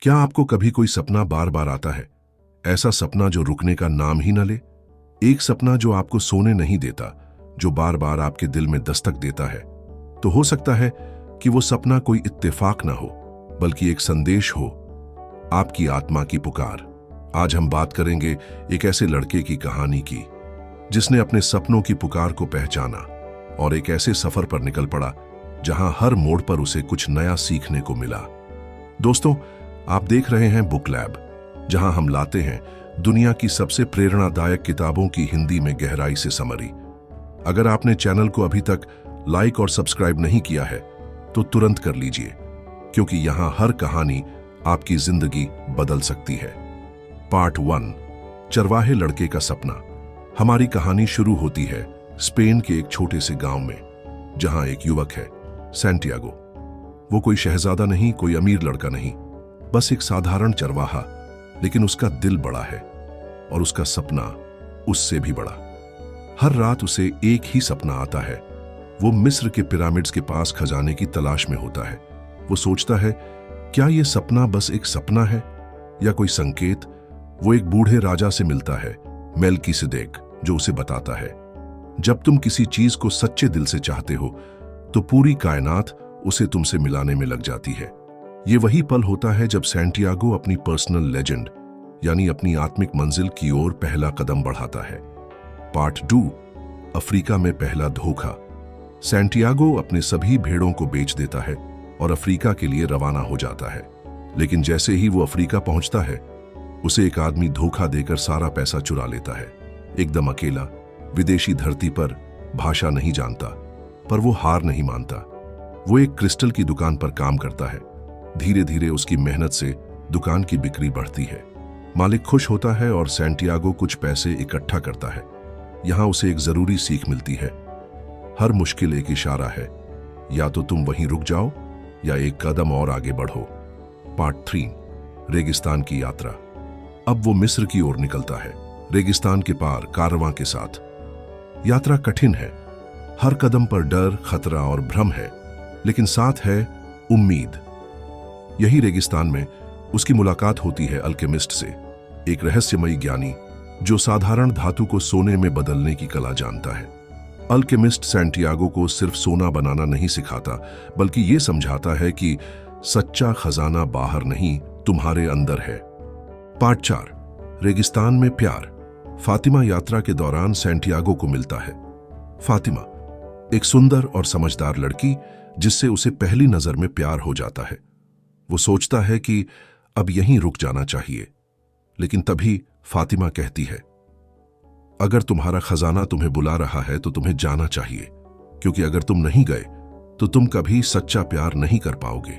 क्या आपको कभी कोई सपना बार बार आता है? ऐसा सपना जो रुकने का नाम ही न ले? एक सपना जो आपको सोने नहीं देता, जो बार बार आपके दिल में दस्तक देता है। तो हो सकता है कि वो सपना कोई इत्तेफाक ना हो, बल्कि एक संदेश हो, आपकी आत्मा की पुकार। आज हम बात करेंगे एक ऐसे लड़के की कहानी की, जिसने अपने सपनों की पुकार को पहचाना और एक ऐसे सफर पर निकल पड़ा जहां हर मोड़ पर उसे कुछ नया सीखने को मिला। दोस्तों, आप देख रहे हैं बुक लैब, जहां हम लाते हैं दुनिया की सबसे प्रेरणादायक किताबों की हिंदी में गहराई से समरी। अगर आपने चैनल को अभी तक लाइक और सब्सक्राइब नहीं किया है तो तुरंत कर लीजिए, क्योंकि यहां हर कहानी आपकी जिंदगी बदल सकती है। पार्ट 1, चरवाहे लड़के का सपना। हमारी कहानी शुरू होती है स्पेन के एक छोटे से गांव में, जहां एक युवक है, सैंटियागो। वो कोई शहजादा नहीं, कोई अमीर लड़का नहीं, बस एक साधारण चरवाहा, लेकिन उसका दिल बड़ा है और उसका सपना उससे भी बड़ा। हर रात उसे एक ही सपना आता है। वो मिस्र के पिरामिड्स के पास खजाने की तलाश में होता है। वो सोचता है, क्या यह सपना बस एक सपना है या कोई संकेत? वो एक बूढ़े राजा से मिलता है, मेल्कीसेदेक, जो उसे बताता है, जब तुम किसी चीज को सच्चे दिल से चाहते हो तो पूरी कायनात उसे तुमसे मिलाने में लग जाती है। ये वही पल होता है जब सैंटियागो अपनी पर्सनल लेजेंड, यानी अपनी आत्मिक मंजिल की ओर पहला कदम बढ़ाता है। पार्ट 2, अफ्रीका में पहला धोखा। सैंटियागो अपने सभी भेड़ों को बेच देता है और अफ्रीका के लिए रवाना हो जाता है। लेकिन जैसे ही वो अफ्रीका पहुंचता है, उसे एक आदमी धोखा देकर सारा पैसा चुरा लेता है। एकदम अकेला, विदेशी धरती पर, भाषा नहीं जानता, पर वो हार नहीं मानता। वो एक क्रिस्टल की दुकान पर काम करता है। धीरे धीरे उसकी मेहनत से दुकान की बिक्री बढ़ती है। मालिक खुश होता है और सैंटियागो कुछ पैसे इकट्ठा करता है। यहां उसे एक जरूरी सीख मिलती है, हर मुश्किल एक इशारा है, या तो तुम वहीं रुक जाओ या एक कदम और आगे बढ़ो। पार्ट 3, रेगिस्तान की यात्रा। अब वो मिस्र की ओर निकलता है, रेगिस्तान के पार कारवां के साथ। यात्रा कठिन है, हर कदम पर डर, खतरा और भ्रम है, लेकिन साथ है उम्मीद। यही रेगिस्तान में उसकी मुलाकात होती है अल्केमिस्ट से, एक रहस्यमयी ज्ञानी जो साधारण धातु को सोने में बदलने की कला जानता है। अल्केमिस्ट सैंटियागो को सिर्फ सोना बनाना नहीं सिखाता, बल्कि ये समझाता है कि सच्चा खजाना बाहर नहीं, तुम्हारे अंदर है। पार्ट 4, रेगिस्तान में प्यार। फातिमा यात्रा के दौरान सैंटियागो को मिलता है। फातिमा एक सुंदर और समझदार लड़की, जिससे उसे पहली नजर में प्यार हो जाता है। वो सोचता है कि अब यहीं रुक जाना चाहिए, लेकिन तभी फातिमा कहती है, अगर तुम्हारा खजाना तुम्हें बुला रहा है तो तुम्हें जाना चाहिए, क्योंकि अगर तुम नहीं गए तो तुम कभी सच्चा प्यार नहीं कर पाओगे।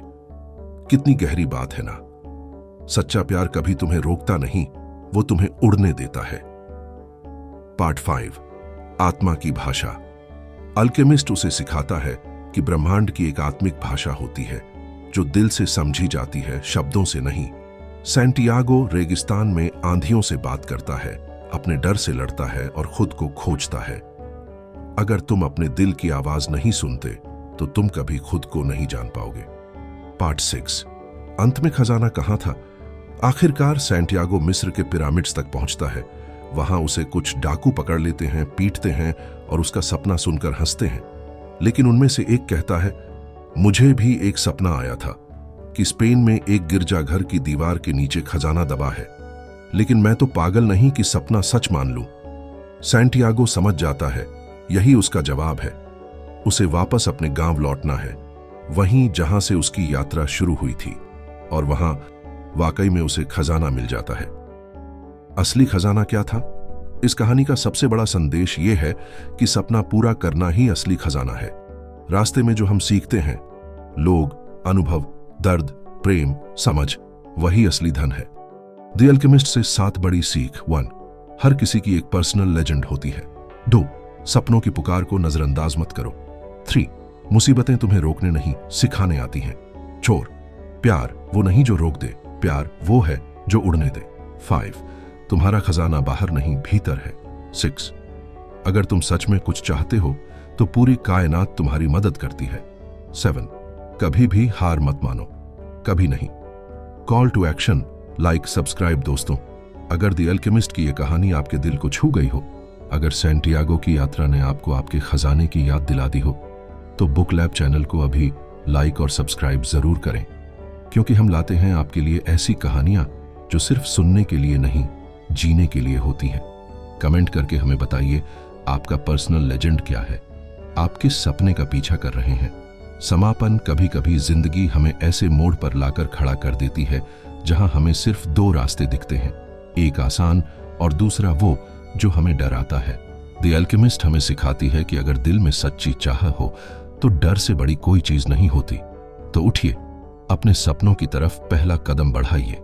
कितनी गहरी बात है ना। सच्चा प्यार कभी तुम्हें रोकता नहीं, वो तुम्हें उड़ने देता है। पार्ट 5, आत्मा की भाषा। अल्केमिस्ट उसे सिखाता है कि ब्रह्मांड की एक आत्मिक भाषा होती है, जो दिल से समझी जाती है, शब्दों से नहीं। सैंटियागो रेगिस्तान में आंधियों से बात करता है, अपने डर से लड़ता है और खुद को खोजता है। अगर तुम अपने दिल की आवाज नहीं सुनते तो तुम कभी खुद को नहीं जान पाओगे। पार्ट 6, अंत में खजाना कहां था? आखिरकार सैंटियागो मिस्र के पिरामिड्स तक पहुंचता है। वहां उसे कुछ डाकू पकड़ लेते हैं, पीटते हैं और उसका सपना सुनकर हंसते हैं। लेकिन उनमें से एक कहता है, मुझे भी एक सपना आया था कि स्पेन में एक गिरजाघर की दीवार के नीचे खजाना दबा है, लेकिन मैं तो पागल नहीं कि सपना सच मान लूं। सैंटियागो समझ जाता है, यही उसका जवाब है। उसे वापस अपने गांव लौटना है, वहीं जहां से उसकी यात्रा शुरू हुई थी, और वहां वाकई में उसे खजाना मिल जाता है। असली खजाना क्या था? इस कहानी का सबसे बड़ा संदेश यह है कि सपना पूरा करना ही असली खजाना है। रास्ते में जो हम सीखते हैं, लोग, अनुभव, दर्द, प्रेम, समझ, वही असली धन है। द अल्केमिस्ट से 7 बड़ी सीख। 1, हर किसी की एक पर्सनल लेजेंड होती है। 2, सपनों की पुकार को नजरअंदाज मत करो। 3, मुसीबतें तुम्हें रोकने नहीं, सिखाने आती हैं। 4, प्यार वो नहीं जो रोक दे, प्यार वो है जो उड़ने दे। 5, तुम्हारा खजाना बाहर नहीं, भीतर है। 6, अगर तुम सच में कुछ चाहते हो तो पूरी कायनात तुम्हारी मदद करती है। 7, कभी भी हार मत मानो, कभी नहीं। Call to action, like, subscribe दोस्तों। अगर द अल्केमिस्ट की यह कहानी आपके दिल को छू गई हो, अगर सैंटियागो की यात्रा ने आपको आपके खजाने की याद दिला दी हो, तो बुक लैब चैनल को अभी लाइक और सब्सक्राइब जरूर करें, क्योंकि हम लाते हैं आपके लिए ऐसी कहानियां जो सिर्फ सुनने के लिए नहीं, जीने के लिए होती हैं। कमेंट करके हमें बताइए आपका पर्सनल लेजेंड क्या है, आप किस सपने का पीछा कर रहे हैं। समापन, कभी कभी जिंदगी हमें ऐसे मोड़ पर लाकर खड़ा कर देती है जहां हमें सिर्फ दो रास्ते दिखते हैं, एक आसान और दूसरा वो जो हमें डराता है। द अल्केमिस्ट हमें सिखाती है कि अगर दिल में सच्ची चाह हो तो डर से बड़ी कोई चीज नहीं होती। तो उठिए, अपने सपनों की तरफ पहला कदम बढ़ाइए,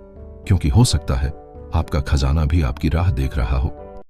क्योंकि हो सकता है आपका खजाना भी आपकी राह देख रहा हो।